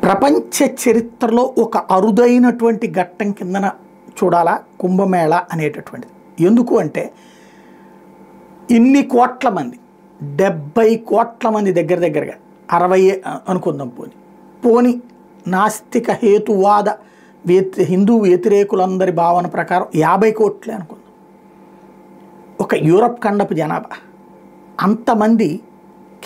ప్రపంచ చరిత్రలో ఒక అరుదైనటువంటి ఘట్టం కిందన చూడాలా కుంభమేళ అనేటటువంటిది. ఎందుకు అంటే ఇన్ని కోట్ల మంది 70 కోట్ల మంది దగ్గరగా 60 అనుకుందాం పోని నాస్తిక హేతువాద హిందూ వ్యతిరేకులందరి భావన ప్రకారం 50 కోట్లే అనుకుందాం. ఒక యూరప్ ఖండపు జనాభా అంతమంది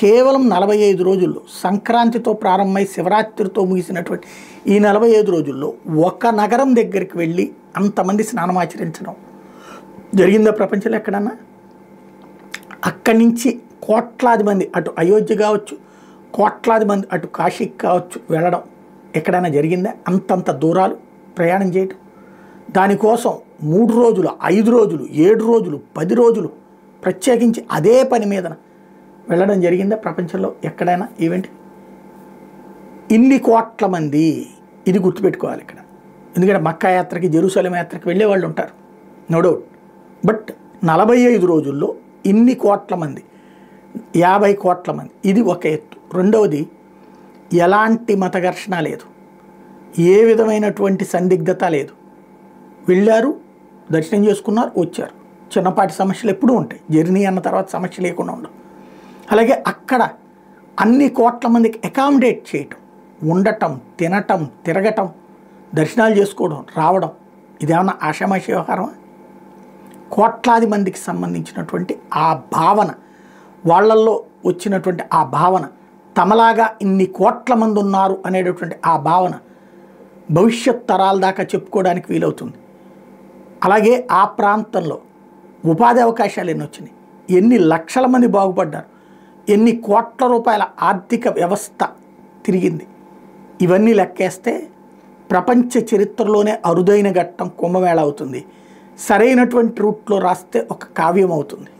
కేవలం 45 రోజుల్లో సంక్రాంతితో ప్రారంభమై శివరాత్రితో ముగిసినటువంటి ఈ 45 రోజుల్లో ఒక నగరం దగ్గరికి వెళ్ళి అంతమంది స్నానమాచరించడం జరిగిందా ప్రపంచంలో ఎక్కడన్నా? అక్కడి నుంచి కోట్లాది మంది అటు అయోధ్య కావచ్చు, కోట్లాది మంది అటు కాశీకి కావచ్చు వెళ్ళడం ఎక్కడైనా జరిగిందా? అంతంత దూరాలు ప్రయాణం చేయటం, దానికోసం 3 రోజులు 5 రోజులు 7 రోజులు 10 రోజులు ప్రత్యేకించి అదే పని మీదన వెళ్ళడం జరిగిందా ప్రపంచంలో ఎక్కడైనా ఈవెంట్? ఇన్ని కోట్ల మంది, ఇది గుర్తుపెట్టుకోవాలి ఇక్కడ. ఎందుకంటే మక్కా యాత్రకి జెరూసలేం యాత్రకి వెళ్ళే వాళ్ళు ఉంటారు, నో డౌట్. బట్ 45 రోజుల్లో ఇన్ని కోట్ల మంది, 50 కోట్ల మంది, ఇది ఒక ఎత్తు. రెండవది, ఎలాంటి మత ఘర్షణ లేదు, ఏ విధమైనటువంటి సందిగ్ధత లేదు. వెళ్ళారు, దర్శనం చేసుకున్నారు, వచ్చారు. చిన్నపాటి సమస్యలు ఎప్పుడూ ఉంటాయి, జర్నీ అన్న తర్వాత సమస్య లేకుండా ఉండవు. అలాగే అక్కడ అన్ని కోట్ల మందికి అకామిడేట్ చేయటం, ఉండటం, తినటం, తిరగటం, దర్శనాలు చేసుకోవడం, రావడం, ఇదేమన్నా ఆషామాషి వ్యవహారమా? కోట్లాది మందికి సంబంధించినటువంటి ఆ భావన, వాళ్ళల్లో వచ్చినటువంటి ఆ భావన, తమలాగా ఇన్ని కోట్ల మంది ఉన్నారు అనేటటువంటి ఆ భావన భవిష్యత్ తరాల దాకా చెప్పుకోవడానికి వీలవుతుంది. అలాగే ఆ ప్రాంతంలో ఉపాధి అవకాశాలు ఎన్ని వచ్చినాయి, ఎన్ని లక్షల మంది బాగుపడ్డారు, ఎన్ని కోట్ల రూపాయల ఆర్థిక వ్యవస్థ తిరిగింది, ఇవన్నీ లెక్కేస్తే ప్రపంచ చరిత్రలోనే అరుదైన ఘట్టం కుంభమేళ అవుతుంది. సరైనటువంటి రూట్లో రాస్తే ఒక కావ్యం అవుతుంది.